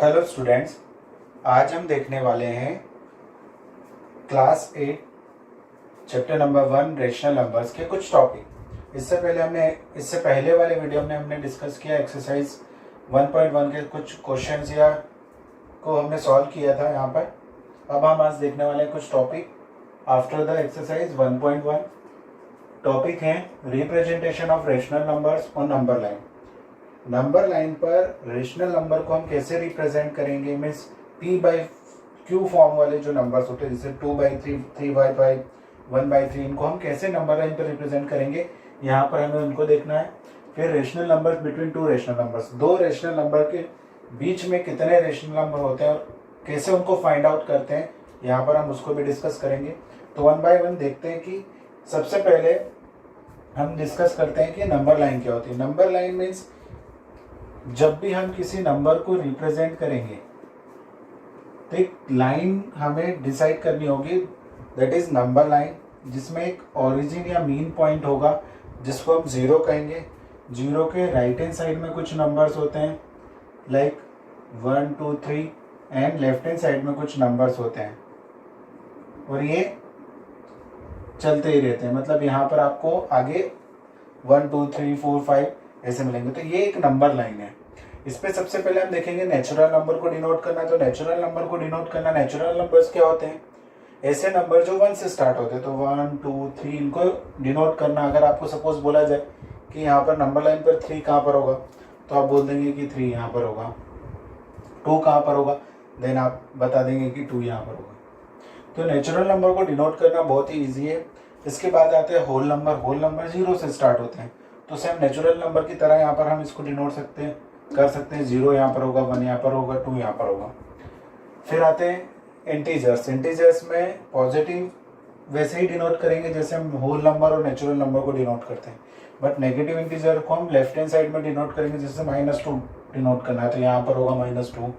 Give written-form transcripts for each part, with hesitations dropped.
Hello students, आज हम देखने वाले हैं class 8 chapter number 1 rational numbers के कुछ टॉपिक। इससे पहले वाले वीडियो में हमने डिस्कस किया एक्सरसाइज 1.1 के कुछ क्वेश्चंस या को हमने सॉल्व किया था यहाँ पर। अब हम आज देखने वाले हैं कुछ topic after the exercise 1.1। Topic हैं representation of rational numbers on number line. Number line पर रेशनल नंबर को हम कैसे रिप्रेजेंट करेंगे, means p by Q form वाले जो नंबर्स होते हैं जैसे 2/3, 3/5, 1/3, इनको हम कैसे नंबर लाइन पर रिप्रेजेंट करेंगे, यहाँ पर हमें उनको देखना है। फिर rational numbers between two rational numbers, दो रेशनल नंबर के बीच में कितने रेशनल नंबर होते हैं और कैसे उनको फाइंड आउट करते हैं, यहाँ पर हम उसको भी डिस्कस करेंगे। तो 1 बाय 1 देखते हैं कि सबसे पहले हम डिस्कस करते हैं कि नंबर लाइन क्या होती है। नंबर लाइन मीन्स जब भी हम किसी नंबर को रिप्रेजेंट करेंगे तो एक लाइन हमें डिसाइड करनी होगी, दैट इज नंबर लाइन, जिसमें एक ओरिजिन या मीन पॉइंट होगा जिसको हम जीरो कहेंगे। जीरो के राइट हैंड साइड में कुछ नंबर्स होते हैं like 1, 2, 3 and left hand side में कुछ नंबर्स होते हैं और ये चलते ही रहते हैं। मतलब यहाँ पर आपको आगे 1, 2, 3, 4, 5 ऐसे मिलेंगे। तो ये एक नंबर लाइन है। इस पे सबसे पहले हम देखेंगे नेचुरल नंबर को डिनोट करना। तो नेचुरल नंबर को डिनोट करना, नेचुरल नंबर्स क्या होते हैं, ऐसे नंबर जो 1 से स्टार्ट होते हैं। तो 1, 2, 3 इनको डिनोट करना। अगर आपको सपोज बोला जाए कि यहाँ पर नंबर लाइन पर 3 कहाँ पर होगा, तो आप बोल देंगे कि 3 यहाँ पर होगा। 2 कहाँ पर होगा, देन आप बता देंगे कि 2 यहाँ पर होगा। तो नेचुरल नंबर को डिनोट करना बहुत ही ईजी है। इसके बाद आते हैं होल नंबर। होल नंबर 0 से स्टार्ट होते हैं, तो सेम नेचुरल नंबर की तरह यहाँ पर हम इसको डिनोट कर सकते हैं। 0 यहाँ पर होगा, 1 यहाँ पर होगा, 2 यहाँ पर होगा। फिर आते हैं इंटीजर्स। इंटीजर्स में पॉजिटिव वैसे ही डिनोट करेंगे जैसे हम होल नंबर और नेचुरल नंबर को डिनोट करते हैं, बट नेगेटिव इंटीजर को हम लेफ्ट हैंड साइड में डिनोट करेंगे। जैसे -2 डिनोट करना है तो यहाँ पर होगा -2,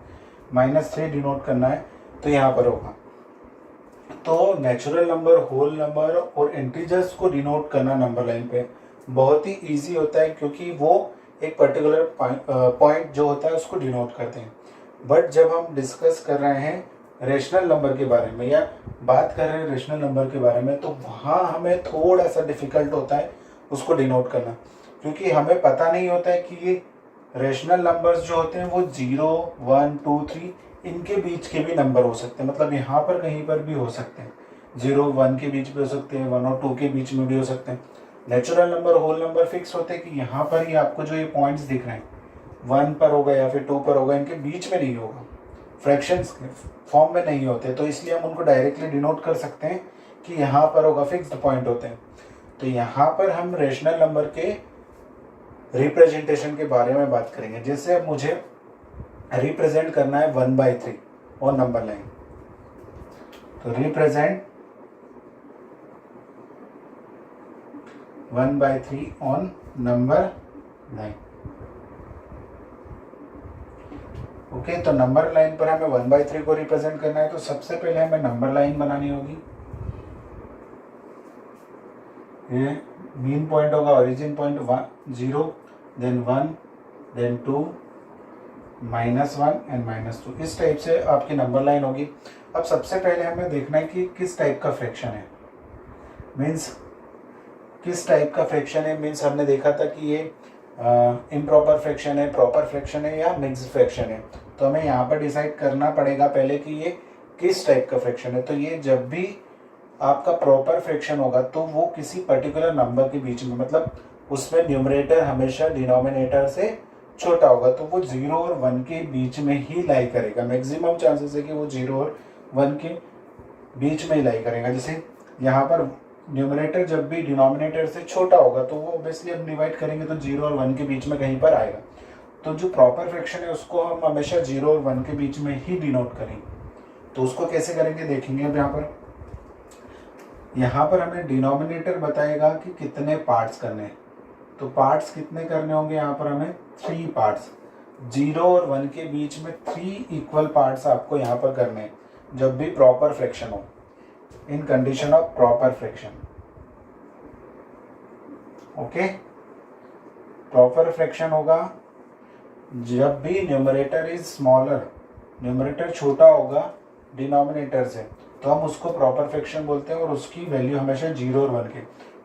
-3 डिनोट करना है तो यहाँ पर होगा। तो नेचुरल नंबर, होल नंबर और इंटीजर्स को डिनोट करना नंबर लाइन पे बहुत ही इजी होता है, क्योंकि वो एक पर्टिकुलर पॉइंट जो होता है उसको डिनोट करते हैं। बट जब हम डिस्कस कर रहे हैं रेशनल नंबर के बारे में या बात कर रहे हैं रेशनल नंबर के बारे में, तो वहाँ हमें थोड़ा सा डिफिकल्ट होता है उसको डिनोट करना, क्योंकि हमें पता नहीं होता है कि ये रेशनल नंबर्स जो होते हैं वो 0, 1, 2, 3 इनके बीच के भी नंबर हो सकते हैं। मतलब यहाँ पर कहीं पर भी हो सकते हैं, 0, 1 के बीच भी हो सकते हैं, 1 और 2 के बीच में भी हो सकते हैं। Natural number, whole number fix होते हैं कि यहाँ पर ही आपको जो ये पॉइंट्स दिख रहे हैं 1 पर होगा या फिर 2 पर होगा, इनके बीच में नहीं होगा, फ्रैक्शंस फॉर्म में नहीं होते। तो इसलिए हम उनको डायरेक्टली डिनोट कर सकते हैं कि यहाँ पर होगा, फिक्स्ड पॉइंट होते हैं। तो यहाँ पर हम रेशनल नंबर के रिप्रेजेंटेशन के बारे में बात करेंगे। जैसे अब मुझे रिप्रेजेंट करना है 1/3 और नंबर लाइन, तो represent 1/3 on number line. Okay, तो नंबर लाइन पर हमें 1/3 को रिप्रेजेंट करना है, तो सबसे पहले हमें नंबर लाइन बनानी होगी। ये मीन पॉइंट होगा, origin point 0, then 1, then 2, -1 and -2। इस टाइप से आपकी नंबर लाइन होगी। अब सबसे पहले हमें देखना है कि किस टाइप का फ्रैक्शन है, मीन्स किस टाइप का फ्रैक्शन है। मीन्स हमने देखा था कि ये इम्प्रॉपर फ्रैक्शन है, प्रॉपर फ्रैक्शन है या मिक्स्ड फ्रैक्शन है। तो हमें यहाँ पर डिसाइड करना पड़ेगा पहले कि ये किस टाइप का फ्रैक्शन है। तो ये जब भी आपका प्रॉपर फ्रैक्शन होगा तो वो किसी पर्टिकुलर नंबर के बीच में, मतलब उसमें न्यूमरेटर हमेशा डिनोमिनेटर से छोटा होगा, तो वो 0 और 1 के बीच में ही लाई करेगा। मैक्सिमम चांसेस है कि वो 0 और 1 के बीच में ही लाई करेगा। जैसे यहाँ पर न्यूमरेटर जब भी डिनोमिनेटर से छोटा होगा तो वो ऑब्वियसली हम डिवाइड करेंगे तो 0 और 1 के बीच में कहीं पर आएगा। तो जो प्रॉपर फ्रैक्शन है उसको हम हमेशा 0 और 1 के बीच में ही डिनोट करेंगे। तो उसको कैसे करेंगे देखेंगे। अब यहाँ पर हमें डिनोमिनेटर बताएगा कि कितने पार्ट्स करने हैं। तो पार्ट्स कितने करने होंगे, यहाँ पर हमें 3 पार्ट्स, 0 और 1 के बीच में 3 इक्वल पार्ट्स आपको यहाँ पर करने हैं जब भी प्रॉपर फ्रैक्शन हो, in condition of proper fraction. Okay, proper fraction होगा जब भी न्यूमरेटर इज स्मॉलर न्यूमरेटर छोटा होगा डिनोमिनेटर से तो हम उसको प्रॉपर फ्रैक्शन बोलते हैं और उसकी वैल्यू हमेशा 0 और 1 के।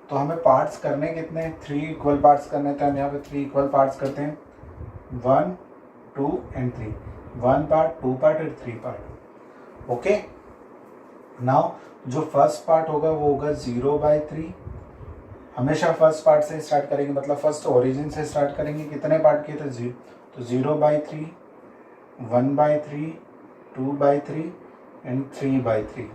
तो हमें पार्ट्स करने कितने, 3 इक्वल पार्ट्स करने, तो हम यहाँ पे 3 इक्वल पार्ट्स करते हैं, 1 2 एंड 3, 1 पार्ट 2 पार्ट और 3 पार्ट। ओके, नाउ जो फर्स्ट पार्ट होगा वो होगा 0/3। हमेशा फर्स्ट पार्ट से स्टार्ट करेंगे, मतलब फर्स्ट ओरिजिन से स्टार्ट करेंगे। कितने पार्ट किए थे, तो 0/3, 1/3, 2/3 एंड 3/3।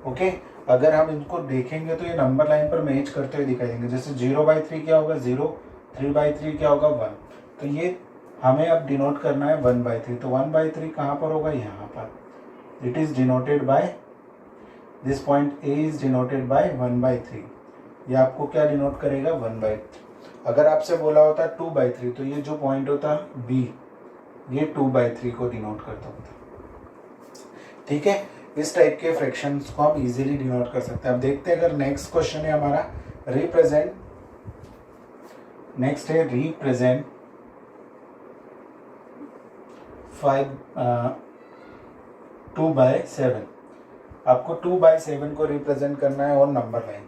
ओके, अगर हम इनको देखेंगे तो ये नंबर लाइन पर मैच करते हुए दिखाई देंगे। जैसे 0/3 क्या होगा 0, 3/3 क्या होगा 1। तो ये हमें अब डिनोट करना है 1/3। तो 1/3 कहाँ पर होगा, यहाँ पर। It is denoted by this point A is denoted by 1/3। ये आपको क्या डिनोट करेगा 1/3। अगर आपसे बोला होता 2/3 तो ये जो पॉइंट होता बी, ये 2/3 को डिनोट करता होता। ठीक है, इस टाइप के फ्रैक्शंस को हम इजीली डिनोट कर सकते हैं। अब देखते हैं, अगर नेक्स्ट क्वेश्चन है हमारा रिप्रेजेंट, नेक्स्ट है रिप्रेजेंट 2/7। आपको 2/7 को रिप्रेजेंट करना है और नंबर लाइन।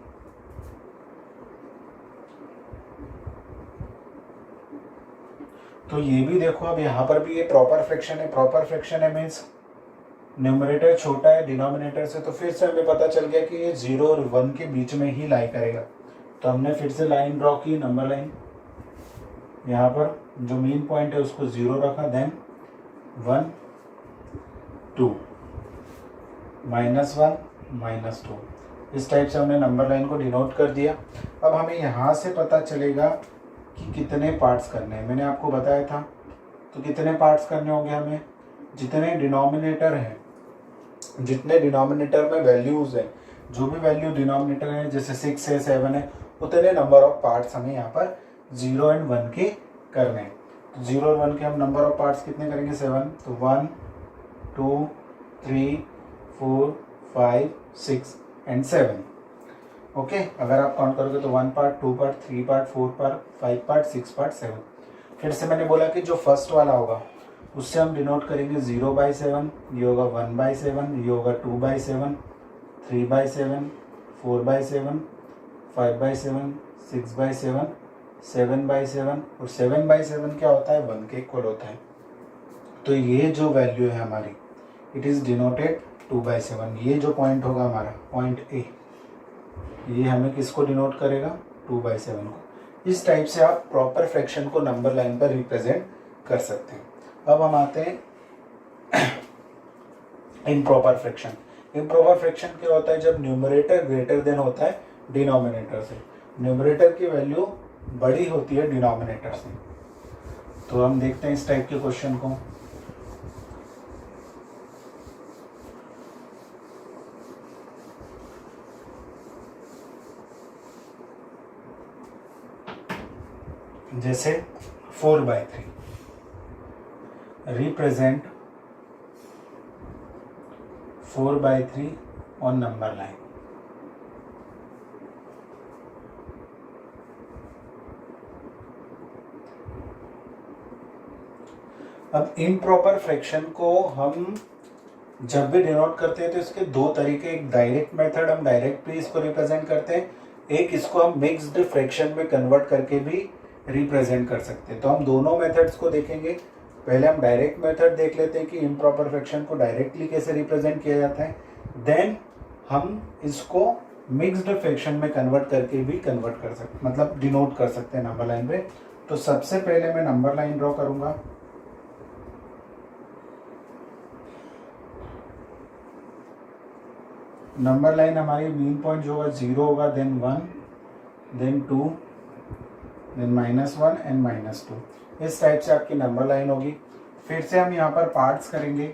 तो ये भी देखो, अब यहाँ पर भी ये प्रॉपर फ्रैक्शन है। प्रॉपर फ्रैक्शन है मीन्स न्यूमरेटर छोटा है डिनोमिनेटर से, तो फिर से हमें पता चल गया कि ये 0 और 1 के बीच में ही लाई करेगा। तो हमने फिर से लाइन ड्रॉ की, नंबर लाइन। यहाँ पर जो मेन पॉइंट है उसको 0 रखा, देन 1 2 -1 -2। इस टाइप से हमने नंबर लाइन को डिनोट कर दिया। अब हमें यहाँ से पता चलेगा कि कितने पार्ट्स करने हैं। मैंने आपको बताया था, तो कितने पार्ट्स करने होंगे हमें, जितने डिनोमिनेटर हैं, जितने डिनोमिनेटर में वैल्यूज हैं, जो भी वैल्यू डिनोमिनेटर है, जैसे 6 है 7 है, उतने नंबर ऑफ पार्ट्स हमें यहाँ पर 0 एंड 1 के करने हैं। तो 0 और 1 के हम नंबर ऑफ पार्ट्स कितने करेंगे 7। तो 1 2 3 4 5 6 एंड 7। ओके, अगर आप काउंट करोगे तो 1 part 2 part 3 part 4 part 5 part 6 part 7। फिर से मैंने बोला कि जो फर्स्ट वाला होगा उससे हम डिनोट करेंगे 0/7, ये होगा 1/7, ये होगा 2/7, 3/7, 4/7, 5/7, 6/7, 7/7 और 7/7 क्या होता है 1 के इक्वल होता है। तो ये जो वैल्यू है हमारी, इट इज डिनोटेड 2/7। ये जो पॉइंट होगा हमारा पॉइंट ए, ये हमें किसको डिनोट करेगा 2/7 को। इस टाइप से आप प्रॉपर फ्रैक्शन को नंबर लाइन पर रिप्रेजेंट कर सकते हैं। अब हम आते हैं इम्प्रॉपर फ्रैक्शन। इम्प्रॉपर फ्रैक्शन क्या होता है, जब न्यूमरेटर ग्रेटर देन होता है डिनोमिनेटर से, न्यूमरेटर की वैल्यू बड़ी होती है डिनोमिनेटर से। तो हम देखते हैं इस टाइप के क्वेश्चन को। जैसे 4/3 रिप्रेजेंट 4/3 ऑन नंबर लाइन। अब इम्प्रॉपर फ्रैक्शन को हम जब भी डिनोट करते हैं तो इसके दो तरीके, एक डायरेक्ट मेथड, हम डायरेक्टली इसको रिप्रेजेंट करते हैं, एक इसको हम मिक्स्ड फ्रैक्शन में कन्वर्ट करके भी रिप्रेजेंट कर सकते हैं। तो हम दोनों मेथड्स को देखेंगे। पहले हम डायरेक्ट मेथड देख लेते हैं कि इम्प्रॉपर फ्रैक्शन को डायरेक्टली कैसे रिप्रेजेंट किया जाता है, देन हम इसको मिक्स्ड फ्रैक्शन में कन्वर्ट करके भी कन्वर्ट कर सकते, मतलब डिनोट कर सकते हैं नंबर लाइन पे। तो सबसे पहले मैं नंबर लाइन ड्रॉ करूंगा। नंबर लाइन हमारी मेन पॉइंट जो होगा 0 होगा, देन 1, देन 2, देन -1 एंड -2। इस टाइप से आपकी नंबर लाइन होगी। फिर से हम यहाँ पर पार्ट्स करेंगे।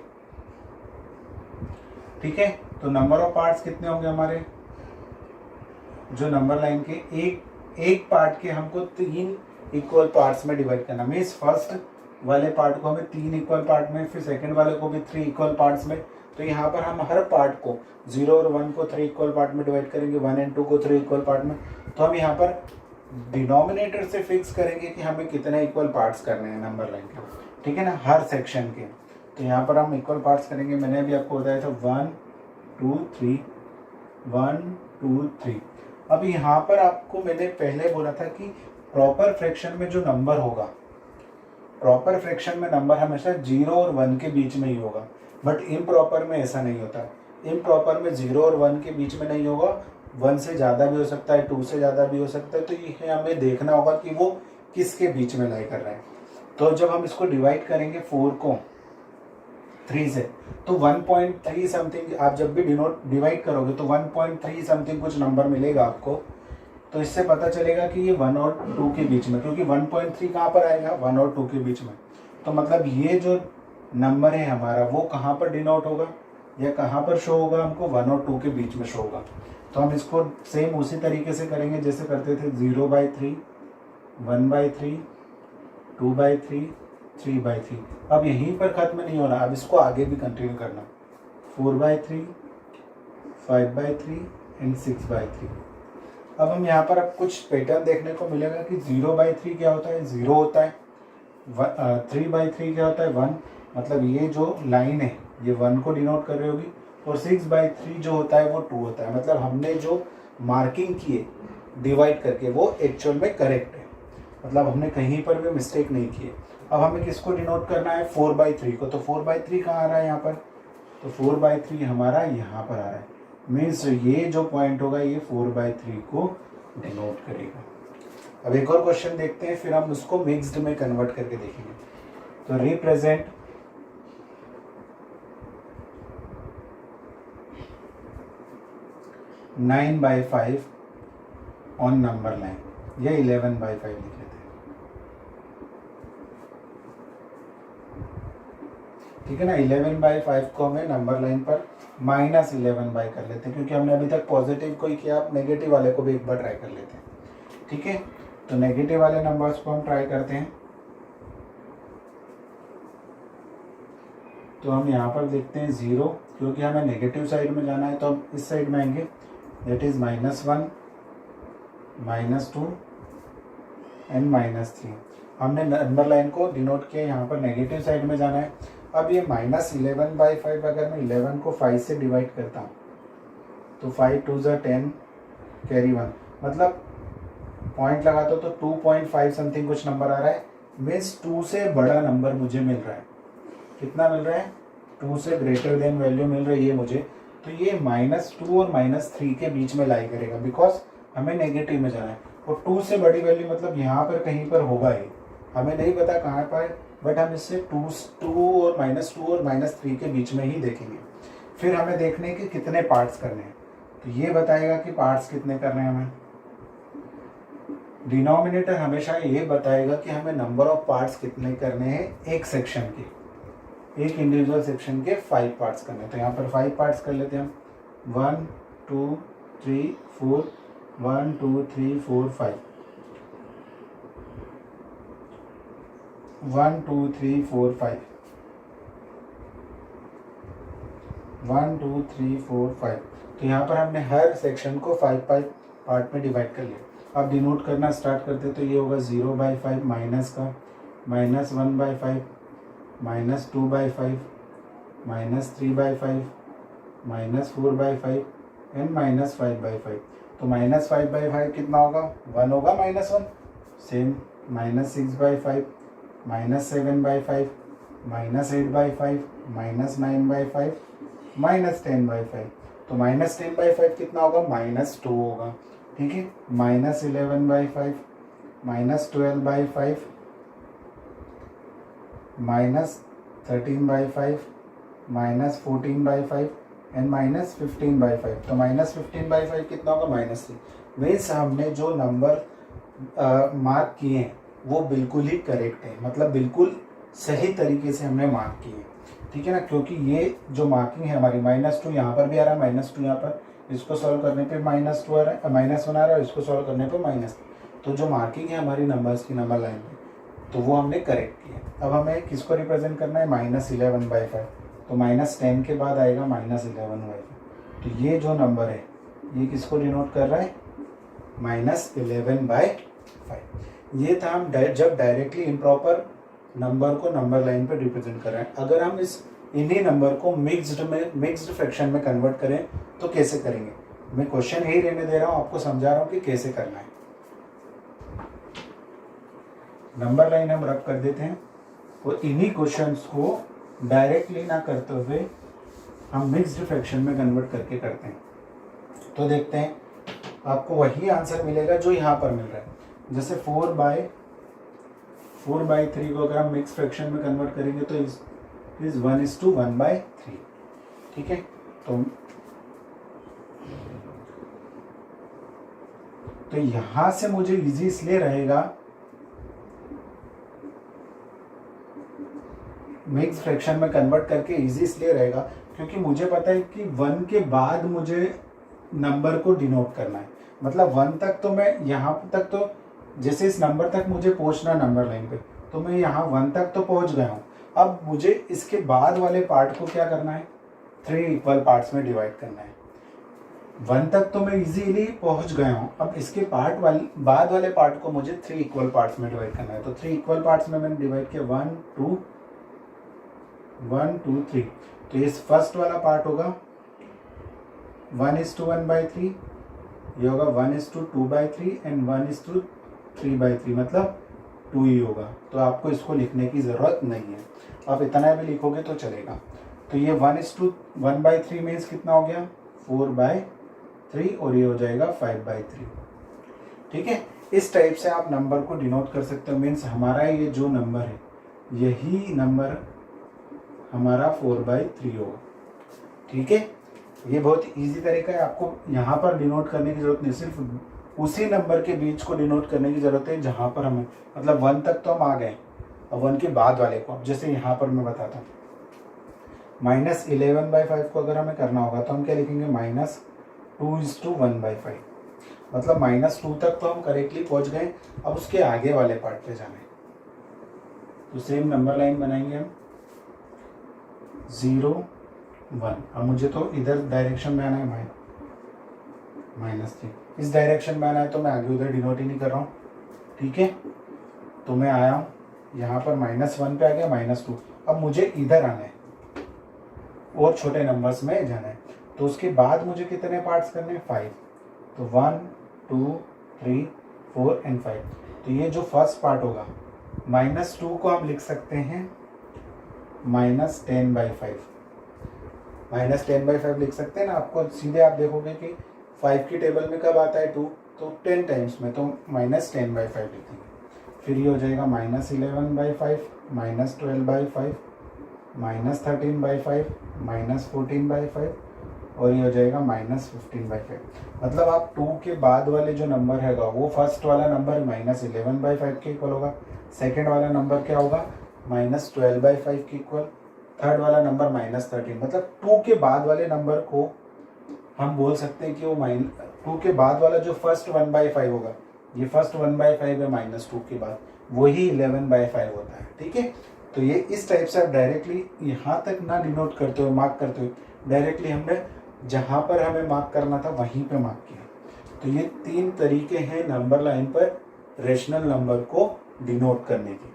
ठीक है, तो नंबर ऑफ पार्ट्स कितने होंगे हमारे, जो नंबर लाइन के एक पार्ट के हमको 3 इक्वल पार्ट्स में डिवाइड करना। मीन्स फर्स्ट वाले पार्ट को हमें 3 इक्वल पार्ट में, फिर सेकंड वाले को भी 3 इक्वल पार्ट्स में। तो यहाँ पर हम हर पार्ट को 0 और 1 को 3 इक्वल पार्ट में डिवाइड करेंगे, 1 एंड 2 को 3 इक्वल पार्ट में। तो हम यहाँ पर डिनोमिनेटर से फिक्स करेंगे कि हमें कितने इक्वल पार्ट्स करने हैं नंबर लाइन के, ठीक है ना, हर सेक्शन के। तो यहाँ पर हम इक्वल पार्ट्स करेंगे। मैंने अभी आपको बताया था 1 2 3, 1 2 3। अब यहाँ पर आपको मैंने पहले बोला था कि प्रॉपर फ्रैक्शन में जो नंबर होगा, प्रॉपर फ्रैक्शन में नंबर हमेशा 0 और 1 के बीच में ही होगा, बट इम्प्रॉपर में ऐसा नहीं होता। इम्प्रॉपर में 0 और 1 के बीच में नहीं होगा, 1 से ज़्यादा भी हो सकता है, 2 से ज़्यादा भी हो सकता है। तो ये हमें देखना होगा कि वो किसके बीच में लाई कर रहा है। तो जब हम इसको डिवाइड करेंगे 4 को 3 से, तो 1.3 समथिंग, आप जब भी डिवाइड करोगे तो 1.3 समथिंग कुछ नंबर मिलेगा आपको। तो इससे पता चलेगा कि ये 1 और 2 के बीच में, क्योंकि 1.3 कहाँ पर आएगा, 1 और 2 के बीच में। तो मतलब ये जो नंबर है हमारा वो कहाँ पर डिनोट होगा या कहाँ पर शो होगा, हमको 1 और 2 के बीच में शो होगा। तो हम इसको सेम उसी तरीके से करेंगे जैसे करते थे 0/3, 1/3, 2/3, 3/3। अब यहीं पर खत्म नहीं होना, अब इसको आगे भी कंटिन्यू करना, 4/3, 5/3 एंड 6/3। अब हम यहाँ पर अब कुछ पैटर्न देखने को मिलेगा कि 0/3 क्या होता है, 0 होता है। 3/3 क्या होता है, 1, मतलब ये जो लाइन है ये 1 को डिनोट कर रही होगी। और 6/3 जो होता है वो 2 होता है। मतलब हमने जो मार्किंग की है डिवाइड करके वो एक्चुअल में करेक्ट है, मतलब हमने कहीं पर भी मिस्टेक नहीं की है। अब हमें किसको डिनोट करना है, 4/3 को। तो 4/3 कहाँ आ रहा है यहाँ पर, तो 4/3 हमारा यहाँ पर आ रहा है। मीन्स ये जो पॉइंट होगा ये 4/3 को डिनोट करेगा। अब एक और क्वेश्चन देखते हैं, फिर हम उसको मिक्स्ड में कन्वर्ट करके देखेंगे। तो रिप्रेजेंट 9/5 ऑन नंबर लाइन, या 11/5 लिख लेते हैं, ठीक है ना। 11/5 को हमें नंबर लाइन पर -11 कर लेते हैं, क्योंकि हमने अभी तक पॉजिटिव को ही किया। आप नेगेटिव वाले को भी एक बार ट्राई कर लेते हैं, ठीक है। तो नेगेटिव वाले नंबर्स को हम ट्राई करते हैं। तो हम यहाँ पर देखते हैं 0, क्योंकि हमें नेगेटिव साइड में जाना है तो हम इस साइड में आएंगे, दैट इज -1, -2 एंड -3। हमने नंबर लाइन को डिनोट किया, यहाँ पर नेगेटिव साइड में जाना है। अब ये -11/5, अगर मैं 11 को 5 से डिवाइड करता हूँ तो 5 2 ज़ा 10, कैरी 1, मतलब पॉइंट लगाता हूँ तो 2.5 समथिंग कुछ नंबर आ रहा है। मीन्स 2 से बड़ा नंबर मुझे मिल रहा है। कितना मिल रहा है, 2 से ग्रेटर देन वैल्यू मिल रही है मुझे। तो ये -2 और -3 के बीच में लाई करेगा, बिकॉज हमें नेगेटिव में जाना है। और 2 से बड़ी वैल्यू मतलब यहाँ पर कहीं पर होगा ही, हमें नहीं पता कहाँ पर, बट हम इससे 2 और -3 के बीच में ही देखेंगे। फिर हमें देखने के कितने पार्ट्स करने हैं, तो ये बताएगा कि पार्ट्स कितने करने हैं हमें। डिनोमिनेटर हमेशा ये बताएगा कि हमें नंबर ऑफ पार्ट्स कितने करने हैं एक सेक्शन के, एक इंडिविजुअल सेक्शन के 5 पार्ट्स करने हैं। तो यहाँ पर 5 पार्ट्स कर लेते हैं हम, 1 2 3 4, 1 2 3 4 5, 1 2 3 4 5, 1 2 3 4 5। तो यहाँ पर हमने हर सेक्शन को 5 पार्ट में डिवाइड कर लिया। अब डिनोट करना स्टार्ट करते तो ये होगा 0/5 माइनस का, -1/5, -2/5, -3/5, -4/5 एंड -5/5। तो -5/5 कितना होगा, 1 होगा, -1। सेम -6/5, -7/5, -8/5, -9/5, -10/5। तो -10/5 कितना होगा, -2 होगा, ठीक है। -11/5, -12/5, -13/5, -14/5 एंड -15/5। तो -15/5 कितना होगा, -3। मीन्स हमने जो नंबर मार्क किए हैं वो बिल्कुल ही करेक्ट है, मतलब बिल्कुल सही तरीके से हमने मार्क किए, ठीक है ना। क्योंकि ये जो मार्किंग है हमारी, -2 यहाँ पर भी आ रहा है, -2 यहाँ पर, इसको सॉल्व करने पे -2 आ रहा है, -1 आ रहा है, इसको सॉल्व करने पे -। तो जो मार्किंग है हमारी नंबर्स की नंबर लाइन में, तो वो हमने करेक्ट किया। अब हमें किसको रिप्रेजेंट करना है, -11/5। तो -10 के बाद आएगा -11/5। तो ये जो नंबर है ये किसको डिनोट कर रहा है, -11/5। ये था हम जब डायरेक्टली इम्प्रॉपर नंबर को नंबर लाइन पे रिप्रेजेंट कर रहे हैं। अगर हम इन्हीं नंबर को मिक्स्ड फ्रैक्शन में कन्वर्ट करें तो कैसे करेंगे? मैं क्वेश्चन यही रहने दे रहा हूँ, आपको समझा रहा हूँ कि कैसे करना है। नंबर लाइन हम रब कर देते हैं और इन्हीं क्वेश्चंस को डायरेक्टली ना करते हुए हम मिक्स्ड फ्रैक्शन में कन्वर्ट करके करते हैं। तो देखते हैं, आपको वही आंसर मिलेगा जो यहाँ पर मिल रहा है। जैसे 4/3 को अगर हम मिक्स फ्रैक्शन में कन्वर्ट करेंगे तो इज 1:1/3। ठीक है, तो यहां से मुझे इजी इसलिए रहेगा मिक्स फ्रैक्शन में कन्वर्ट करके इजी इसलिए रहेगा क्योंकि मुझे पता है कि 1 के बाद मुझे नंबर को डिनोट करना है। मतलब 1 तक तो मैं यहाँ तक तो जैसे इस नंबर तक मुझे पहुंचना नंबर लाइन पे, तो मैं यहाँ 1 तक तो पहुंच गया हूँ। अब मुझे इसके बाद वाले पार्ट को क्या करना है? 3 इक्वल पार्ट्स में डिवाइड करना है। 1 तक तो मैं इजीली पहुंच गया हूँ, अब इसके बाद वाले पार्ट को मुझे 3 इक्वल पार्ट्स में डिवाइड करना है। तो 3 इक्वल पार्ट्स में मैंने डिवाइड किया 1 2 3। तो ये फर्स्ट वाला पार्ट होगा 1:1/3, ये होगा 1:2/3 एंड 1:3/3, मतलब 2 ही होगा। तो आपको इसको लिखने की ज़रूरत नहीं है, आप इतना भी लिखोगे तो चलेगा। तो ये 1:1/3 मीन्स कितना हो गया? 4/3 और ये हो जाएगा 5/3। ठीक है, इस टाइप से आप नंबर को डिनोट कर सकते हो। मीन्स हमारा ये जो नंबर है यही नंबर हमारा 4/3 होगा। ठीक है, ये बहुत इजी तरीका है, आपको यहाँ पर डिनोट करने की जरूरत नहीं, सिर्फ उसी नंबर के बीच को डिनोट करने की जरूरत है जहाँ पर हमें, मतलब 1 तक तो हम आ गए, अब 1 के बाद वाले को, अब जैसे यहाँ पर मैं बताता हूँ -11/5 को अगर हमें करना होगा तो हम क्या लिखेंगे? -2:1/5, मतलब -2 तक तो हम करेक्टली पहुँच गए। अब उसके आगे वाले पार्ट पे जाना है तो सेम नंबर लाइन बनाएंगे हम 0 1। अब मुझे तो इधर डायरेक्शन में आना है -3, इस डायरेक्शन में आना है तो मैं आगे उधर डिनोट ही नहीं कर रहा हूँ। ठीक है, तो मैं आया हूँ यहाँ पर -1 पे आ गया -2। अब मुझे इधर आना है और छोटे नंबर्स में जाना है, तो उसके बाद मुझे कितने पार्ट्स करने हैं? 5। तो 1 2 3 4 एंड 5। तो ये जो फर्स्ट पार्ट होगा -2 को हम लिख सकते हैं -10/5, -10/5 लिख सकते हैं ना। आपको सीधे आप देखोगे कि 5 की टेबल में कब आता है 2, तो 10 टाइम्स में, तो -10/5 लिखेंगे। फिर ये हो जाएगा -11/5, -12/5, -13/5, -14/5 और ये हो जाएगा -15/5। मतलब आप 2 के बाद वाले जो नंबर हैगा वो फर्स्ट वाला नंबर -11/5 के इक्वल होगा, सेकेंड वाला नंबर क्या होगा? -12/5 के इक्वल, थर्ड वाला नंबर -13। मतलब 2 के बाद वाले नंबर को हम बोल सकते हैं कि वो 2 के बाद वाला जो फर्स्ट 1/5 होगा, ये फर्स्ट 1/5 है -2 के बाद, वही 11/5 होता है। ठीक है, तो ये इस टाइप से आप डायरेक्टली यहाँ तक ना डिनोट करते हुए, मार्क करते हुए, डायरेक्टली हमने जहाँ पर हमें मार्क करना था वहीं पे मार्क किया। तो ये 3 तरीके हैं नंबर लाइन पर रेशनल नंबर को डिनोट करने के।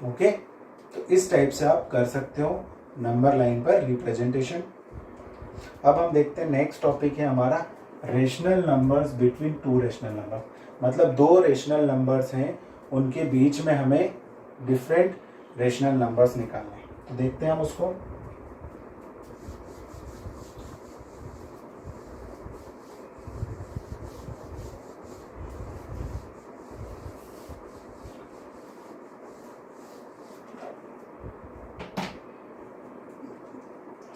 ओके, तो इस टाइप से आप कर सकते हो नंबर लाइन पर रिप्रेजेंटेशन। अब हम देखते हैं नेक्स्ट टॉपिक है हमारा rational numbers between 2 rational number. मतलब 2 रेशनल नंबर्स हैं, उनके बीच में हमें डिफरेंट रेशनल नंबर्स निकालने हैं। तो देखते हैं हम उसको।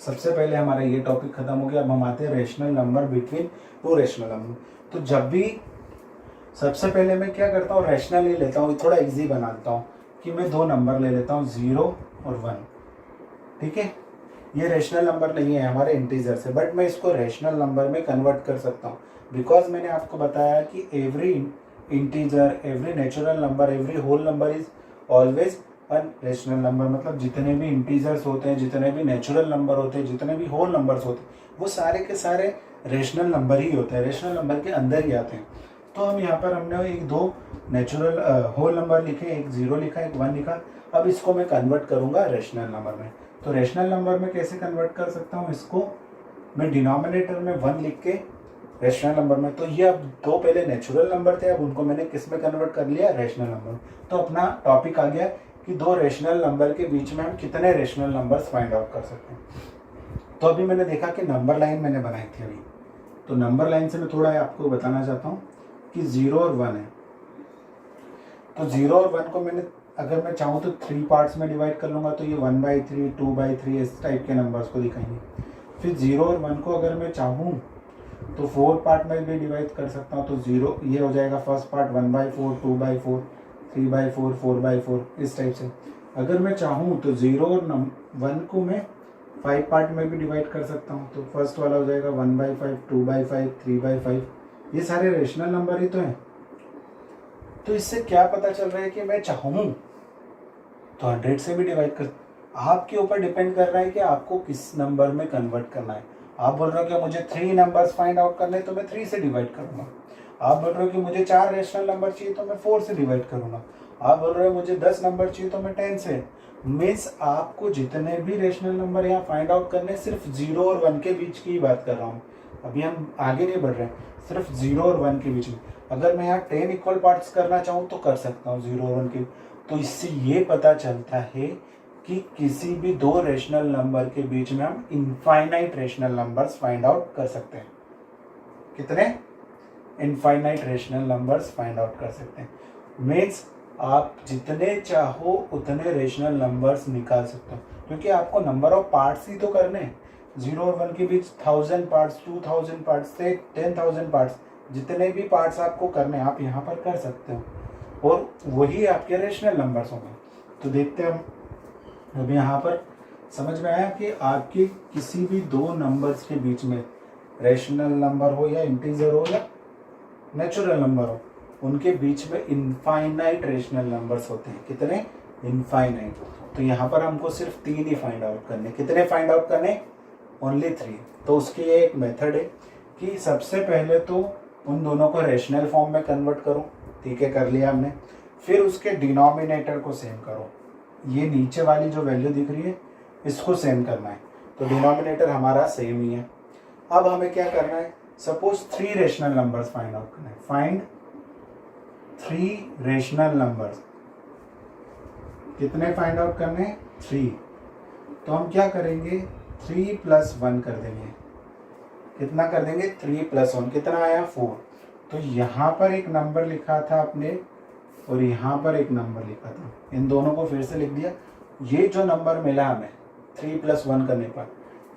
सबसे पहले हमारा ये टॉपिक खत्म हो गया। अब हम आते हैं rational number between 2 rational number. तो जब भी सबसे पहले मैं क्या करता हूँ, रेशनल ले लेता हूँ, थोड़ा इजी बना देता हूँ कि मैं 2 नंबर ले लेता हूँ 0 और 1। ठीक है, ये रेशनल नंबर नहीं है, हमारे इंटीजर से, बट मैं इसको रेशनल नंबर में कन्वर्ट कर सकता हूँ। बिकॉज मैंने आपको बताया कि every integer, every natural number, every whole number is always rational number. मतलब जितने भी इंटीजर्स होते हैं, जितने भी नेचुरल नंबर होते हैं, जितने भी होल नंबर्स होते हैं, वो सारे के सारे रेशनल नंबर ही होते हैं, रेशनल नंबर के अंदर ही आते हैं। तो हम यहाँ पर हमने एक दो नेचुरल होल नंबर लिखे, एक 0 लिखा, एक 1 लिखा। अब इसको मैं कन्वर्ट करूँगा रेशनल नंबर में। तो रेशनल नंबर में कैसे कन्वर्ट कर सकता हूँ, इसको मैं डिनोमिनेटर में 1 लिख के रेशनल नंबर में, तो ये अब दो पहले नेचुरल नंबर थे, अब उनको मैंने किस में कन्वर्ट कर लिया, रेशनल नंबर। तो अपना टॉपिक आ गया कि दो रेशनल नंबर के बीच में हम कितने रेशनल नंबर्स फाइंड आउट कर सकते हैं। तो अभी मैंने देखा कि नंबर लाइन मैंने बनाई थी अभी, तो नंबर लाइन से मैं थोड़ा आपको बताना चाहता हूँ कि 0 और 1 है। तो 0 और 1 को मैंने अगर मैं चाहूँ तो 3 पार्ट्स में डिवाइड कर लूँगा, तो ये 1/3, 2/3 इस टाइप के नंबर्स को दिखाएंगे। फिर 0 और 1 को अगर मैं चाहूँ तो 4 पार्ट में भी डिवाइड कर सकता हूँ। तो 0 ये हो जाएगा फर्स्ट पार्ट 1/4, 2/4, 3/4, 4/4 इस टाइप से। अगर मैं चाहूँ तो 0 और 1 को मैं 5 पार्ट में भी डिवाइड कर सकता हूँ। तो फर्स्ट वाला हो जाएगा 1/5, 2/5, 3/5। ये सारे रेशनल नंबर ही तो हैं। तो इससे क्या पता चल रहा है कि मैं चाहूँ तो 100 से भी डिवाइड कर, आपके ऊपर डिपेंड कर रहा है कि आपको किस नंबर में कन्वर्ट करना है। आप बोल रहे हो कि मुझे 3 नंबर्स फाइंड आउट करने हैं तो मैं 3 से डिवाइड करूँगा। आप बोल रहे हो कि मुझे 4 रेशनल नंबर चाहिए तो मैं 4 से डिवाइड करूँगा। आप बोल रहे हो मुझे 10 नंबर चाहिए तो मैं 10 से। मीन्स आपको जितने भी रेशनल नंबर यहाँ फाइंड आउट करने, सिर्फ 0 और 1 के बीच की बात कर रहा हूँ। अभी हम आगे नहीं बढ़ रहे हैं, सिर्फ 0 और 1 के बीच में। अगर मैं यहाँ 10 इक्वल पार्ट्स करना चाहूँ तो कर सकता हूँ 0 और 1 के। तो इससे ये पता चलता है कि किसी भी दो रेशनल नंबर के बीच में हम infinite rational numbers find out कर सकते हैं। कितने? Infinite rational numbers find out कर सकते हैं। मीन्स आप जितने चाहो उतने रेशनल नंबर्स निकाल सकते हो, क्योंकि आपको नंबर ऑफ पार्ट्स ही तो करने हैं। 0 और 1 के बीच 1000 पार्ट्स, 2000 पार्ट्स से 10,000 पार्ट्स, जितने भी पार्ट्स आपको करने आप यहाँ पर कर सकते हो, और वही आपके रेशनल नंबर्स होंगे। तो देखते हैं हम अभी यहाँ पर समझ में आया कि आपके किसी भी दो नंबर्स के बीच में रेशनल नंबर हो या इंटीजर हो या नेचुरल नंबर हो, उनके बीच में इनफाइनाइट रेशनल नंबर्स होते हैं। कितने? इनफाइनाइट। तो यहाँ पर हमको सिर्फ 3 ही फाइंड आउट करने। कितने फाइंड आउट करने? ओनली 3। तो उसकी एक मेथड है कि सबसे पहले तो उन दोनों को रेशनल फॉर्म में कन्वर्ट करो। ठीक है, कर लिया हमने। फिर उसके डिनोमिनेटर को सेम करो। ये नीचे वाली जो वैल्यू दिख रही है इसको सेम करना है। तो डिनोमिनेटर हमारा सेम ही है। अब हमें क्या करना है, suppose 3 rational numbers find out करना है। Find 3 rational numbers. कितने फाइंड आउट करने? 3। तो हम क्या करेंगे, 3 + 1 कर देंगे। कितना कर देंगे? 3 + 1। कितना आया? 4। तो यहाँ पर एक नंबर लिखा था आपने और यहाँ पर एक नंबर लिखा था, इन दोनों को फिर से लिख दिया। ये जो नंबर मिला हमें 3 + 1 करने पर,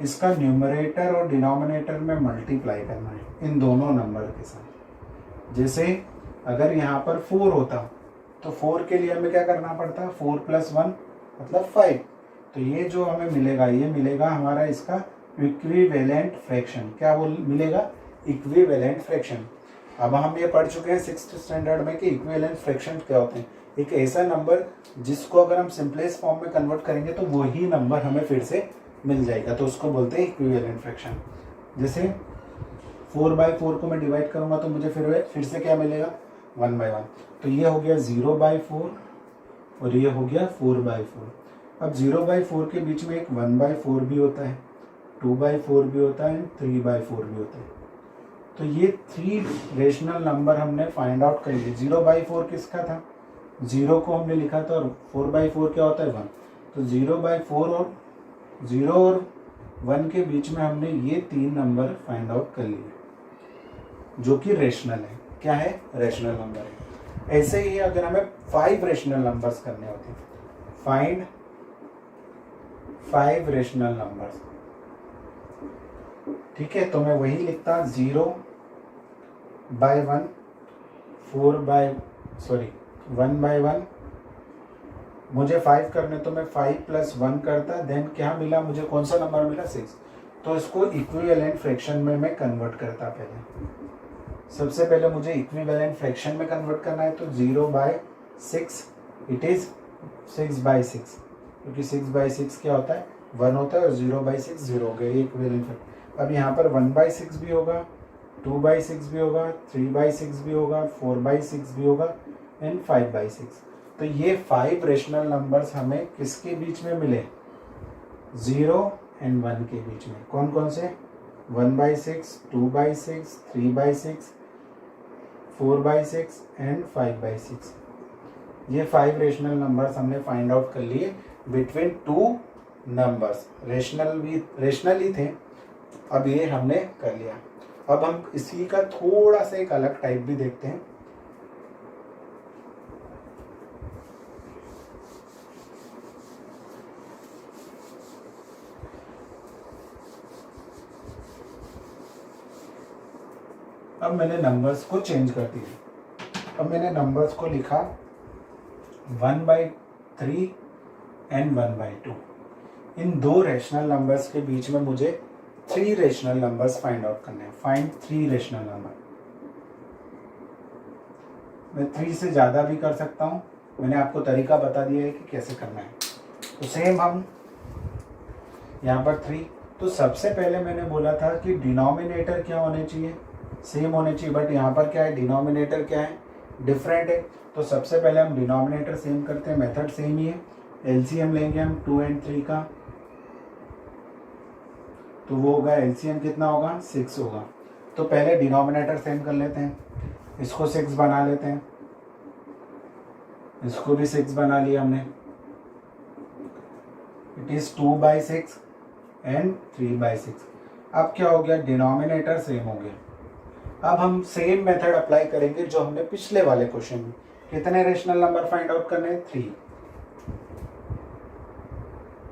इसका न्यूमरेटर और डिनोमिनेटर में मल्टीप्लाई करना है इन दोनों नंबर के साथ। जैसे अगर यहाँ पर 4 होता तो 4 के लिए हमें क्या करना पड़ता? 4 + 1 मतलब 5। तो ये जो हमें मिलेगा, ये मिलेगा हमारा इसका इक्विवेलेंट फ्रैक्शन। क्या मिलेगा? Equivalent fraction. अब हम ये पढ़ चुके हैं 6th स्टैंडर्ड में कि इक्विवेलेंट फ्रैक्शन क्या होते हैं। एक ऐसा नंबर जिसको अगर हम सिंपलेस्ट फॉर्म में कन्वर्ट करेंगे तो वही नंबर हमें फिर से मिल जाएगा, तो उसको बोलते हैं इक्विवेलेंट फ्रैक्शन। जैसे 4/4 को मैं डिवाइड करूंगा तो मुझे फिर से क्या मिलेगा? 1/1। तो ये हो गया 0/4 और ये हो गया 4/4। अब 0/4 के बीच में एक 1/4 भी होता है, 2/4 भी होता है, 3/4 भी होता है। तो ये 3 रेशनल नंबर हमने फाइंड आउट कर लिए। 0/4 किसका था? 0 को हमने लिखा था, और 4/4 क्या होता है? 1। तो 0/4 और 0 और 1 के बीच में हमने ये 3 नंबर फाइंड आउट कर लिए, जो कि रेशनल है। क्या है? रेशनल नंबर है। ऐसे ही अगर हमें 5 रेशनल नंबर्स करने होते हैं, फाइंड 5 रेशनल नंबर्स। ठीक है, तो मैं वही लिखता 0/1, 1/1। मुझे 5 करने तो मैं 5 + 1 करता, देन क्या मिला मुझे? कौन सा नंबर मिला? 6। तो इसको इक्विवेलेंट फ्रैक्शन में मैं कन्वर्ट करता। पहले सबसे पहले मुझे इक्विवेलेंट फ्रैक्शन में कन्वर्ट करना है, तो 0/6 इट इज 6/6, क्योंकि 6/6 क्या होता है? 1 होता है, और 0/6 0 हो गया, इक्विवेलेंट फ्रैक्शन। अब यहाँ पर 1/6 भी होगा, 2/6 भी होगा, 3/6 भी होगा, 4/6 भी होगा एंड 5/6। तो ये 5 रेशनल नंबर्स हमें किसके बीच में मिले? 0 एंड 1 के बीच में। कौन कौन से? 1/6, 2/6, 3/6, 4/6 एंड 5/6। ये 5 रेशनल नंबर्स हमने फाइंड आउट कर लिए बिटवीन टू नंबर्स। रेशनल ही थे, अब ये हमने कर लिया। अब हम इसी का थोड़ा सा एक अलग टाइप भी देखते हैं। अब मैंने नंबर्स को चेंज कर दिया। अब मैंने नंबर्स को लिखा 1/3 एंड 1/2। इन दो रेशनल नंबर्स के बीच में मुझे 3 रेशनल नंबर्स फाइंड आउट करने हैं। Find 3 rational number. मैं 3 से ज़्यादा भी कर सकता हूँ, मैंने आपको तरीका बता दिया है कि कैसे करना है। तो सेम हम यहाँ पर 3, तो सबसे पहले मैंने बोला था कि डिनोमिनेटर क्या होने चाहिए? सेम होने चाहिए, बट यहाँ पर क्या है? डिनोमिनेटर क्या है? डिफरेंट है। तो सबसे पहले हम डिनोमिनेटर सेम करते हैं, मेथड सेम ही है। एलसीएम लेंगे हम 2 एंड 3 का, तो वो होगा एलसीएम कितना होगा? 6 होगा। तो पहले डिनोमिनेटर सेम कर लेते हैं, इसको 6 बना लेते हैं, इसको भी 6 बना लिया हमने। It is 2/6 and 3/6। अब क्या हो गया? डिनोमिनेटर सेम हो गया। अब हम सेम मेथड अप्लाई करेंगे जो हमने पिछले वाले क्वेश्चन में। कितने रेशनल नंबर फाइंड आउट करने हैं?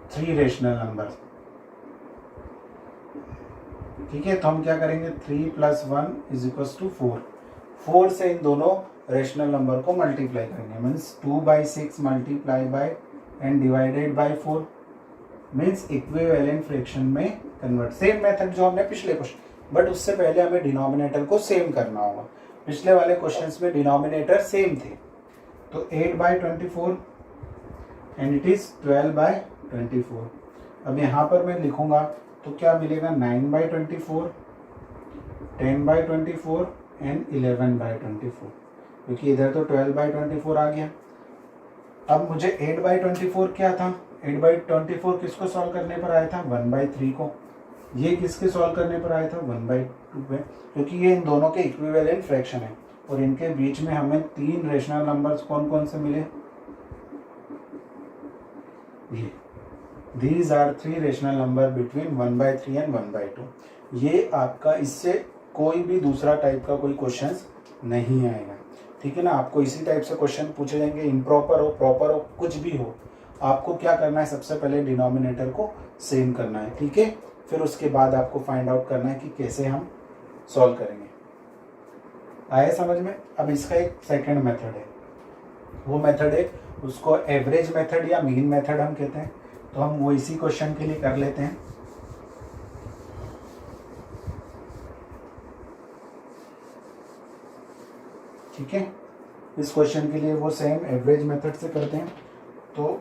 3 रेशनल नंबर। ठीक है, तो हम क्या करेंगे? 3 + 1 = 4। 4 से इन दोनों रेशनल नंबर को मल्टीप्लाई करेंगे। Means 2/6 multiply by and divided by 4 means equivalent fraction में कन्वर्ट। सेम मेथड जो हमने पिछले क्वेश्चन, बट उससे पहले हमें डिनोमिनेटर को सेम करना होगा। पिछले वाले क्वेश्चंस में डिनोमिनेटर सेम थे। तो 8/24 एंड इट इज 12/24। अब यहाँ पर मैं लिखूंगा तो क्या मिलेगा? 9/24, 10/24 एंड 11/24, क्योंकि इधर तो 12/24 आ गया। अब मुझे 8/24 क्या था? 8/24 किसको सॉल्व करने पर आया था? 1/3 को। ये किसके सॉल्व करने पर आया था? 1/2 पे, क्योंकि ये इन दोनों के इक्विवेलेंट फ्रैक्शन है और इनके बीच में हमें 3 रेशनल नंबर्स कौन कौन से मिले? ये these are 3 rational number between 1/3 and 1/2। ये आपका इससे कोई भी दूसरा टाइप का कोई क्वेश्चन नहीं आएगा। ठीक है ना, आपको इसी टाइप से क्वेश्चन पूछे जाएंगे, इम्प्रॉपर हो प्रॉपर हो कुछ भी हो। आपको क्या करना है? सबसे पहले डिनोमिनेटर को सेम करना है। ठीक है, फिर उसके बाद आपको फाइंड आउट करना है कि कैसे हम सॉल्व करेंगे। आया समझ में? अब इसका एक सेकंड मेथड है, वो मेथड है उसको एवरेज मेथड या मीन मेथड हम कहते हैं। तो हम वो इसी क्वेश्चन के लिए कर लेते हैं। ठीक है, इस क्वेश्चन के लिए वो सेम एवरेज मेथड से करते हैं। तो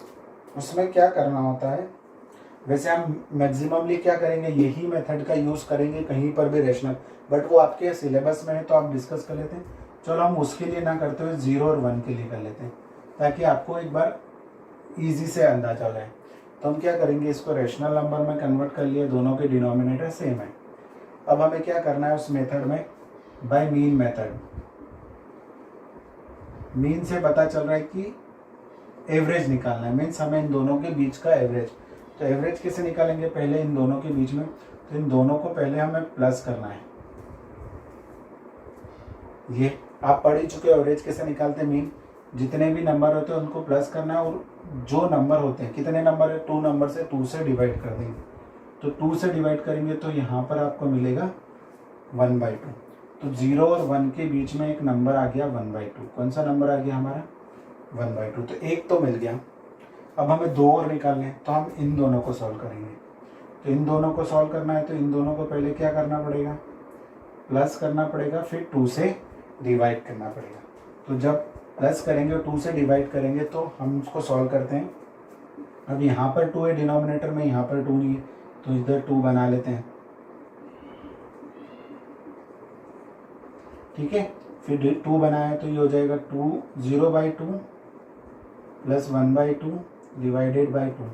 उसमें क्या करना होता है? वैसे हम मैक्सिममली क्या करेंगे? यही मेथड का यूज़ करेंगे कहीं पर भी रेशनल, बट वो आपके सिलेबस में है तो आप डिस्कस कर लेते हैं। चलो हम उसके लिए ना करते हुए 0 और 1 के लिए कर लेते हैं, ताकि आपको एक बार इजी से अंदाजा हो जाए। तो हम क्या करेंगे? इसको रेशनल नंबर में कन्वर्ट कर लिए, दोनों के डिनोमिनेटर सेम है। अब हमें क्या करना है उस मेथड में? Bye mean method. मीन से पता चल रहा है कि एवरेज निकालना है, मीन्स हमें इन दोनों के बीच का एवरेज। तो एवरेज कैसे निकालेंगे? पहले इन दोनों के बीच में, तो इन दोनों को पहले हमें प्लस करना है। ये आप पढ़ ही चुके हो, एवरेज कैसे निकालते हैं? मीन जितने भी नंबर होते हैं उनको प्लस करना है, और जो नंबर होते हैं, कितने नंबर है? 2 नंबर से 2 से डिवाइड कर देंगे। तो 2 से डिवाइड करेंगे तो यहाँ पर आपको मिलेगा 1/2। तो 0 और 1 के बीच में एक नंबर आ गया 1/2। कौन सा नंबर आ गया हमारा? 1/2। तो एक तो मिल गया। अब हमें 2 और निकालने हैं, तो हम इन दोनों को सॉल्व करेंगे। तो इन दोनों को सॉल्व करना है तो इन दोनों को पहले क्या करना पड़ेगा? प्लस करना पड़ेगा, फिर 2 से डिवाइड करना पड़ेगा। तो जब प्लस करेंगे और 2 से डिवाइड करेंगे तो हम उसको सॉल्व करते हैं। अब यहाँ पर 2 है डिनोमिनेटर में, यहाँ पर 2 नहीं है, तो इधर 2 बना लेते हैं। ठीक है। फिर 2 बनाया तो ये हो जाएगा 0/2 प्लस 1/2 डिवाइडेड बाई 2।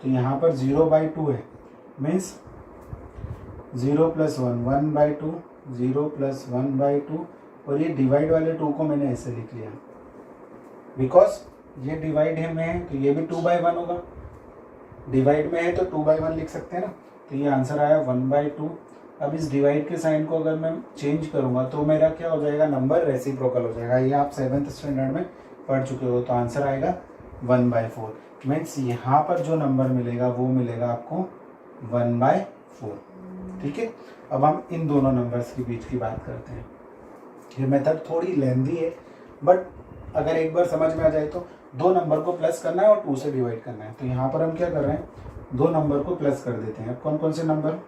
तो यहाँ पर 0/2 है, मीन्स 0 + 1 1/2, 0 + 1/2, और ये डिवाइड वाले 2 को मैंने ऐसे लिख लिया बिकॉज ये डिवाइड में है तो ये भी 2/1 होगा, डिवाइड में है तो 2/1 लिख सकते हैं ना। तो ये आंसर आया 1/2। अब इस डिवाइड के साइन को अगर मैं चेंज करूँगा तो मेरा क्या हो जाएगा, नंबर रेसिप्रोकल हो जाएगा। ये आप 7th स्टैंडर्ड में पढ़ चुके हो। तो आंसर आएगा 1/4। मीन्स यहाँ पर जो नंबर मिलेगा वो मिलेगा आपको 1/4। ठीक है। अब हम इन दोनों नंबर्स के बीच की बात करते हैं। ये मेथड थोड़ी लेंदी है, बट अगर एक बार समझ में आ जाए तो 2 नंबर को प्लस करना है और 2 से डिवाइड करना है। तो यहाँ पर हम क्या कर रहे हैं, 2 नंबर को प्लस कर देते हैं। अब कौन कौन से नंबर,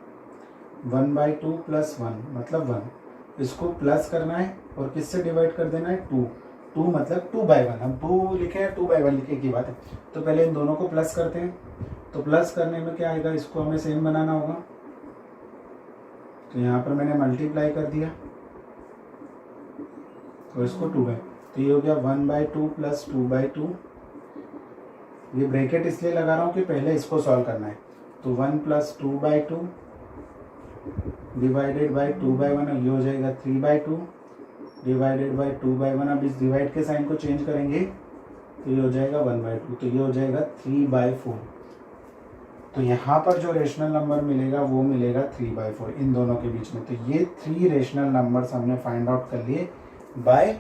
1/2 + 1 मतलब 1, इसको प्लस करना है और किससे डिवाइड कर देना है, 2 मतलब 2/1। हम 2 लिखे हैं, 2/1 लिखे की बात है। तो पहले इन दोनों को प्लस करते हैं। तो प्लस करने में क्या आएगा, इसको हमें सेम बनाना होगा। तो यहाँ पर मैंने मल्टीप्लाई कर दिया और इसको 2 है, तो ये हो गया 1/2 + 2/2। ये ब्रैकेट इसलिए लगा रहा हूँ कि पहले इसको सॉल्व करना है। तो 1 + 2/2 डिवाइडेड बाई 2/1, ये हो जाएगा 3/2 डिवाइडेड बाई 2/1। अब इस डिवाइड के साइन को चेंज करेंगे तो ये हो जाएगा 1/2, तो ये हो जाएगा 3/4। तो यहाँ पर जो रेशनल नंबर मिलेगा वो मिलेगा 3/4 इन दोनों के बीच में। तो ये 3 रेशनल नंबर्स हमने फाइंड आउट कर लिए बाय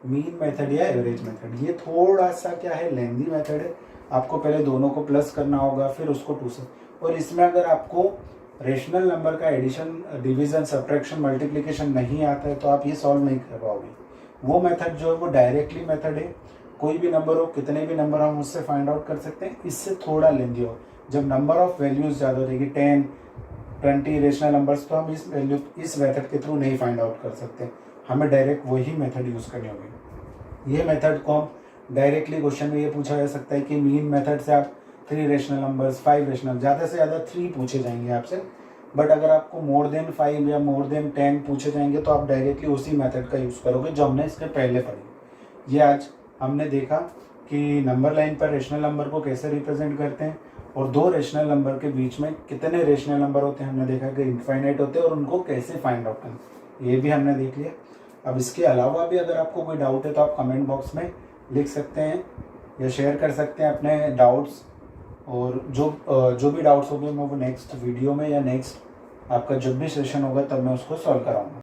मीन मेथड या एवरेज मेथड। ये थोड़ा सा क्या है, लेंदी मेथड है। आपको पहले दोनों को प्लस करना होगा, फिर उसको 2 से, और इसमें अगर आपको रेशनल नंबर का एडिशन, डिवीजन, सब्ट्रैक्शन, मल्टीप्लिकेशन नहीं आता है तो आप ये सॉल्व नहीं कर पाओगे। वो मेथड जो है वो डायरेक्टली मेथड है, कोई भी नंबर हो, कितने भी नंबर हम उससे फाइंड आउट कर सकते हैं। इससे थोड़ा लेंदी हो, जब नंबर ऑफ वैल्यूज ज़्यादा हो जाएगी, 10, 20 रेशनल नंबर्स, तो हम इस मेथड के थ्रू नहीं फाइंड आउट कर सकते। हमें डायरेक्ट वही मेथड यूज़ करनी होगी। ये मेथड को हम डायरेक्टली क्वेश्चन में ये पूछा जा सकता है कि मीन मेथड से आप 3 रेशनल नंबर्स, 5 रेशनल, ज़्यादा से ज़्यादा 3 पूछे जाएंगे आपसे। बट अगर आपको मोर देन 5 या मोर देन 10 पूछे जाएंगे तो आप डायरेक्टली उसी मेथड का यूज़ करोगे जो हमने इसके पहले पढ़ी। ये आज हमने देखा कि नंबर लाइन पर रेशनल नंबर को कैसे रिप्रेजेंट करते हैं, और 2 रेशनल नंबर के बीच में कितने रेशनल नंबर होते हैं हमने देखा कि इनफाइनाइट होते हैं, और उनको कैसे फाइंड आउट करना, ये भी हमने देख लिया। अब इसके अलावा भी अगर आपको कोई डाउट है तो आप कमेंट बॉक्स में लिख सकते हैं या शेयर कर सकते हैं अपने डाउट्स, और जो भी डाउट्स होंगे मैं वो नेक्स्ट वीडियो में या नेक्स्ट आपका जब भी सेशन होगा तब मैं उसको सॉल्व कराऊंगा।